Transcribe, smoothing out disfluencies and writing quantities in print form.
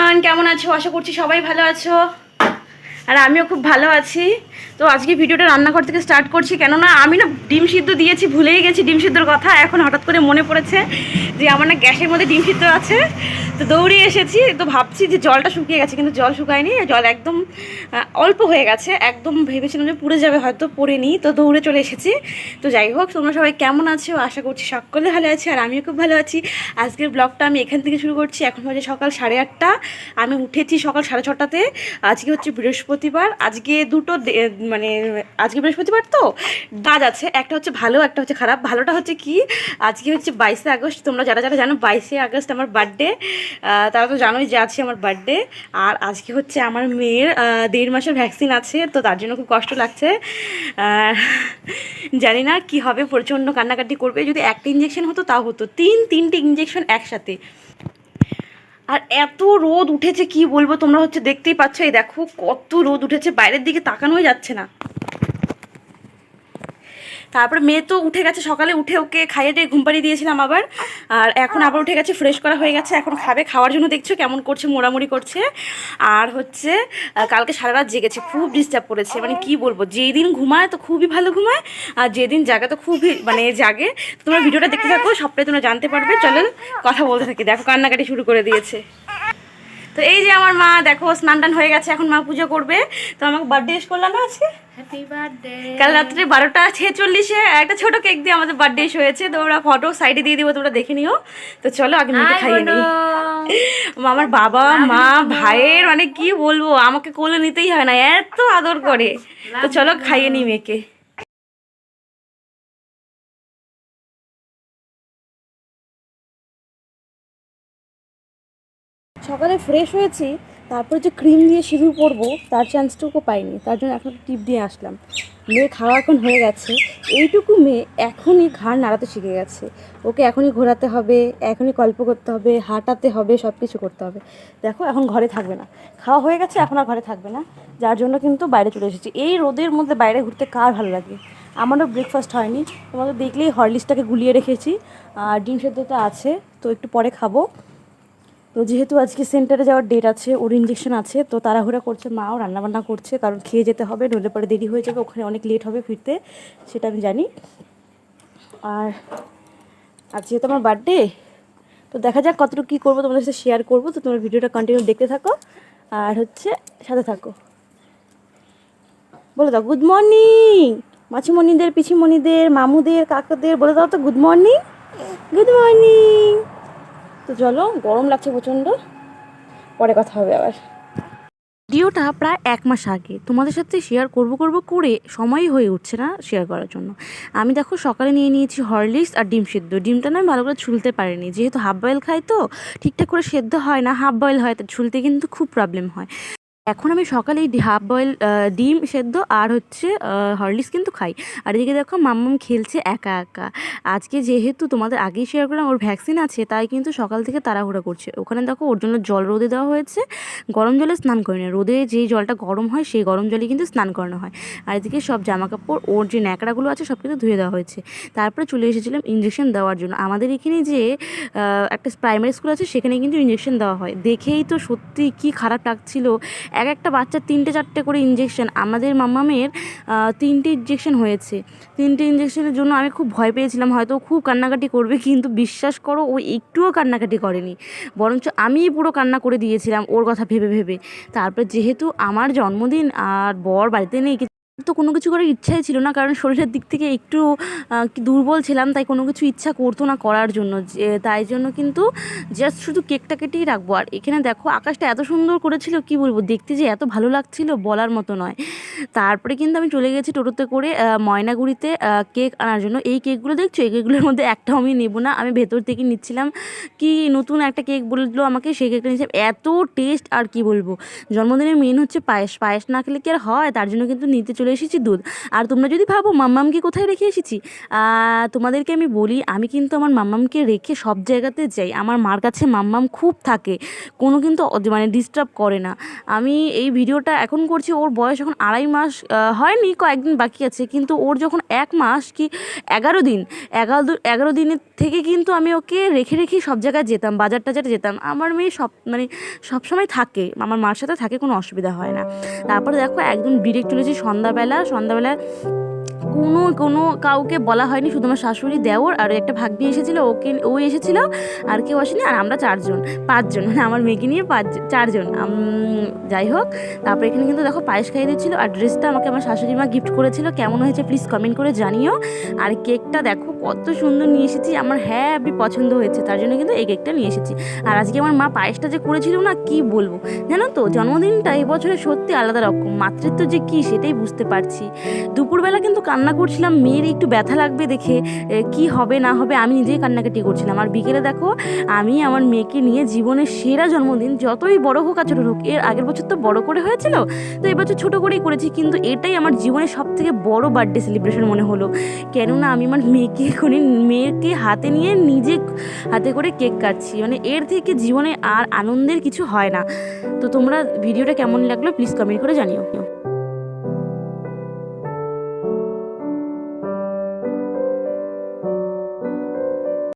Everyone, কেমন আছো? আশা করছি সবাই ভালো আছো, আর আমিও খুব ভালো আছি। তো আজকে ভিডিওটা রান্নাঘর থেকে স্টার্ট করছি, কেননা আমি না ডিম সিদ্ধ দিয়েছি, ভুলেই গেছি ডিম সিদ্ধর কথা। এখন হঠাৎ করে মনে পড়েছে যে আমার না গ্যাসের মধ্যে ডিম সিদ্ধ আছে। তো দৌড়ে এসেছি, তো ভাবছি যে জলটা শুকিয়ে গেছে, কিন্তু জল শুকায়নি, জল একদম অল্প হয়ে গেছে। একদম ভেবেছিলাম যে পুড়ে যাবে, হয়তো পড়েনি, তো দৌড়ে চলে এসেছি। তো যাই হোক, তোমরা সবাই কেমন আছো? আশা করছি সকলে ভালো আছি, আর আমিও খুব ভালো আছি। আজকের ব্লগটা আমি এখান থেকে শুরু করছি। এখন বাজে সকাল 8:30। আমি উঠেছি সকাল 6:30-তে। আজকে হচ্ছে বৃহস্পতিবার। আজকে মানে আজকে বৃহস্পতিবার, তো কাজ আছে। একটা হচ্ছে ভালো, একটা হচ্ছে খারাপ। ভালোটা হচ্ছে কি, আজকে হচ্ছে 22শে আগস্ট। তোমরা যারা যারা জানো 22শে আগস্ট আমার বার্থডে, তারা তো জানোই যে আজকে আমার বার্থডে। আর আজকে হচ্ছে আমার মেয়ের 1.5 মাসের ভ্যাকসিন আছে, তো তার জন্য খুব কষ্ট লাগছে। জানি না কি হবে, প্রচণ্ড কান্নাকাটি করবে। যদি একটা ইঞ্জেকশন হতো তাও হতো, তিনটে ইঞ্জেকশন একসাথে। আর এত রোদ উঠেছে কি বলবো, তোমরা হচ্ছে দেখতেই পাচ্ছ, এই দেখো কত রোদ উঠেছে, বাইরের দিকে তাকানোই যাচ্ছে না। তারপরে মেয়ে তো উঠে গেছে, সকালে উঠে ওকে খাইয়ে দিয়ে ঘুম পাড়িয়ে দিয়েছিলাম আবার। আর এখন আবার উঠে গেছে, ফ্রেশ করা হয়ে গেছে, এখন খাবে। খাওয়ার জন্য দেখছো কেমন করছে, মোড়ামুড়ি করছে। আর হচ্ছে কালকে সারা রাত জেগেছে, খুব ডিস্টার্ব করেছে। মানে কি বলবো, যেই দিন ঘুমায় তো খুবই ভালো ঘুমায়, আর যেদিন জাগে তো খুবই জাগে। তোমরা ভিডিওটা দেখতে থাকো, সবটাই তোমরা জানতে পারবে। চলো কথা বলতে থাকি। দেখো কান্নাকাটি শুরু করে দিয়েছে। তো এই যে আমার মা, দেখো স্নান টান হয়ে গেছে, এখন মা পুজো করবে। তো আমাকে বার্থডে উইশ করলাম না আজকে। Happy birthday. কাল রাত্রে 12:46 একটা ছোট কেক দিয়ে আমাদের বার্থডে হয়েছে। তো ওরা ফটো সাইডে দিয়ে দিব, তোমরা দেখে নিও। তো চলো আগে মেয়েকে খাইয়ে নিই। আমার বাবা মা ভাইয়ের মানে কি বলবো, আমাকে কোলে নিতেই হয় না, এত আদর করে। তো চলো খাইয়ে নিই মেয়েকে। সকালে ফ্রেশ হয়েছি, তারপরে যে ক্রিম দিয়ে সিঁদুর পরবো তার চান্সটুকু পাইনি, তার জন্য এখন টিপ দিয়ে আসলাম। মেয়ে খাওয়া এখন হয়ে গেছে, এইটুকু মেয়ে এখনই ঘাড় নাড়াতে শিখে গেছে। ওকে এখনই ঘোরাতে হবে, এখনই গল্প করতে হবে, হাঁটাতে হবে, সব কিছু করতে হবে। দেখো এখন ঘরে থাকবে না, খাওয়া হয়ে গেছে, এখন আর ঘরে থাকবে না। যার জন্য কিন্তু বাইরে চলে এসেছি। এই রোদের মধ্যে বাইরে ঘুরতে কার ভালো লাগে? আমারও ব্রেকফাস্ট হয়নি, তোমাদের দেখলেই হরলিক্সটাকে গুলিয়ে রেখেছি, আর ডিম সেদ্ধটা আছে, তো একটু পরে খাবো। তো যেহেতু আজকে সেন্টারে যাওয়ার ডেট আছে, ওর ইঞ্জেকশন আছে, তো তাড়াহুড়া করছে, মাও রান্নাবান্না করছে, কারণ খেয়ে যেতে হবে, নইলে পরে দেরি হয়ে যাবে, ওখানে অনেক লেট হবে ফিরতে, সেটা আমি জানি। আর আর যেহেতু আমার বার্থডে, তো দেখা যাক কতটুকু কী করবো, তোমাদের সাথে শেয়ার করবো। তো তোমার ভিডিওটা কন্টিনিউ দেখতে থাকো, আর হচ্ছে সাথে থাকো। বলে দাও গুড মর্নিং মাছিমণিদের, পিছিমণিদের, মামুদের, কাকাদের বলে দাও তো গুড মর্নিং। Good morning. তো চলো, গরম লাগছে প্রচণ্ড, পরে কথা হবে আবার। ভিডিওটা প্রায় 1 মাস আগে তোমাদের সাথে শেয়ার করব করে সময়ই হয়ে উঠছে না শেয়ার করার জন্য। আমি দেখো সকালে নিয়ে নিয়েছি হরলিক্স আর ডিম সেদ্ধ। ডিমটা না আমি ভালো করে ছুলতে পারিনি, যেহেতু হাফ বয়েল খাই, তো ঠিকঠাক করে সেদ্ধ হয় না, হাফ বয়েল হয়, তো ছুলতে কিন্তু খুব প্রবলেম হয়। এখন আমি সকালে হাফ বয়েল ডিম সেদ্ধ আর হচ্ছে হরলিক্স কিন্তু খাই। আর এদিকে দেখো মাম্মাম খেলছে একা একা। আজকে যেহেতু তোমাদের আগেই শেয়ার করলাম ওর ভ্যাকসিন আছে, তাই কিন্তু সকাল থেকে তাড়াহুড়া করছে। ওখানে দেখো ওর জন্য জল রোদে দেওয়া হয়েছে, গরম জলে স্নান করে না, রোদে যেই জলটা গরম হয় সেই গরম জলে কিন্তু স্নান করানো হয়। আর এদিকে সব জামাকাপড়, ওর যে ন্যাকড়াগুলো আছে সব কিন্তু ধুয়ে দেওয়া হয়েছে। তারপরে চলে এসেছিলাম ইঞ্জেকশন দেওয়ার জন্য। আমাদের এখানে যে একটা প্রাইমারি স্কুল আছে, সেখানে কিন্তু ইঞ্জেকশন দেওয়া হয়। দেখেই তো সত্যি কি খারাপ লাগছিল, একটা বাচ্চার 3-4টে করে ইঞ্জেকশন। আমাদের মাম্মামের 3টে ইঞ্জেকশন হয়েছে। 3টে ইঞ্জেকশনের জন্য আমি খুব ভয় পেয়েছিলাম, হয়তো খুব কান্নাকাটি করবে, কিন্তু বিশ্বাস করো ও একটুও কান্নাকাটি করেনি, বরঞ্চ আমিই পুরো কান্না করে দিয়েছিলাম ওর কথা ভেবে ভেবে। তারপর যেহেতু আমার জন্মদিন আর বর বাড়িতে নেই, তো কোনো কিছু করার ইচ্ছাই ছিল না, কারণ শরীরের দিক থেকে একটু দুর্বল ছিলাম, তাই কোনো কিছু ইচ্ছা করতো না করার জন্য। তাই জন্য কিন্তু জাস্ট শুধু কেকটা কেটেই রাখবো। আর এখানে দেখো আকাশটা এত সুন্দর করেছিল, কি বলবো, দেখতে যে এত ভালো লাগছিল বলার মতো নয়। তারপরে কিন্তু আমি চলে গেছি টোটোতে করে ময়নাগুড়িতে কেক আনার জন্য। এই কেকগুলো দেখছো, এই কেকগুলোর মধ্যে একটাও আমি নেবো না, আমি ভেতর থেকে নিচ্ছিলাম। কি নতুন একটা কেক বললো আমাকে, সেই কেকটা নিচ্ছিলাম, এত টেস্ট। আর কি বলবো, জন্মদিনের মেন হচ্ছে পায়েস, পায়েস না খেলে কি আর হয়, তার জন্য কিন্তু নিতে চলে চলে এসেছি দুধ। আর তোমরা যদি ভাবো মাম্মামকে কোথায় রেখে এসেছি, তোমাদেরকে আমি বলি, আমি কিন্তু আমার মাম্মামকে রেখে সব জায়গাতে যাই। আমার মার কাছে মাম্মাম খুব থাকে, কোনো কিন্তু মানে ডিস্টার্ব করে না। আমি এই ভিডিওটা এখন করছি, ওর বয়স এখন 2.5 মাস হয়নি, কয়েকদিন বাকি আছে, কিন্তু ওর যখন 1 মাস কি 11 দিন, 11 দিনের থেকে কিন্তু আমি ওকে রেখে রেখেই সব জায়গায় যেতাম, বাজার টাজারে যেতাম। আমার মেয়ে মানে সবসময় থাকে, আমার মার সাথে থাকে, কোনো অসুবিধা হয় না। তারপরে দেখো একদম ডিরেক্ট চলেছি সন্ধ্যাবেলা। কোনো কাউকে বলা হয়নি, শুধু আমার শাশুড়ি, দেওর আর একটা ভাগ্নি এসেছিলো, ও এসেছিলো, আর কেউ আসেনি। আর আমরা 5জন, মানে আমার মেয়েকে নিয়ে 4জন। যাই হোক, তারপরে এখানে কিন্তু দেখো পায়েস খাইয়ে দিচ্ছিলো। আর ড্রেসটা আমাকে আমার শাশুড়ি মা গিফট করেছিল, কেমন হয়েছে প্লিজ কমেন্ট করে জানিও। আর কেকটা দেখো কত সুন্দর নিয়ে এসেছি, আমার হ্যাপি পছন্দ হয়েছে, তার জন্য কিন্তু এই কেকটা নিয়ে এসেছি। আর আজকে আমার মা পায়েসটা যে করেছিল না, কি বলবো জানো তো, জন্মদিনটা এবছরে সত্যি আলাদা রকম। মাতৃত্ব যে কী সেটাই বুঝতে পারছি। দুপুরবেলা কিন্তু কান্না করছিলাম, মেয়ের একটু ব্যথা লাগবে দেখে, কি হবে না হবে আমি নিজেই কান্নাকাটি করছিলাম। আর বিকেলে দেখো আমি আমার মেয়েকে নিয়ে জীবনের সেরা জন্মদিন, যতই বড় হোক আর ছোটো হোক, এর আগের বছর তো বড় করে হয়েছিল, তো এবছর ছোটো করেই করেছি, কিন্তু এটাই আমার জীবনের সব থেকে বড় বার্থডে সেলিব্রেশন মনে হলো। কেননা আমি আমার মেয়েকে হাতে নিয়ে নিজে হাতে করে কেক কাটছি, মানে এর থেকে জীবনে আর আনন্দের কিছু হয় না। তো তোমরা ভিডিওটা কেমন লাগলো প্লিজ কমেন্ট করে জানিও।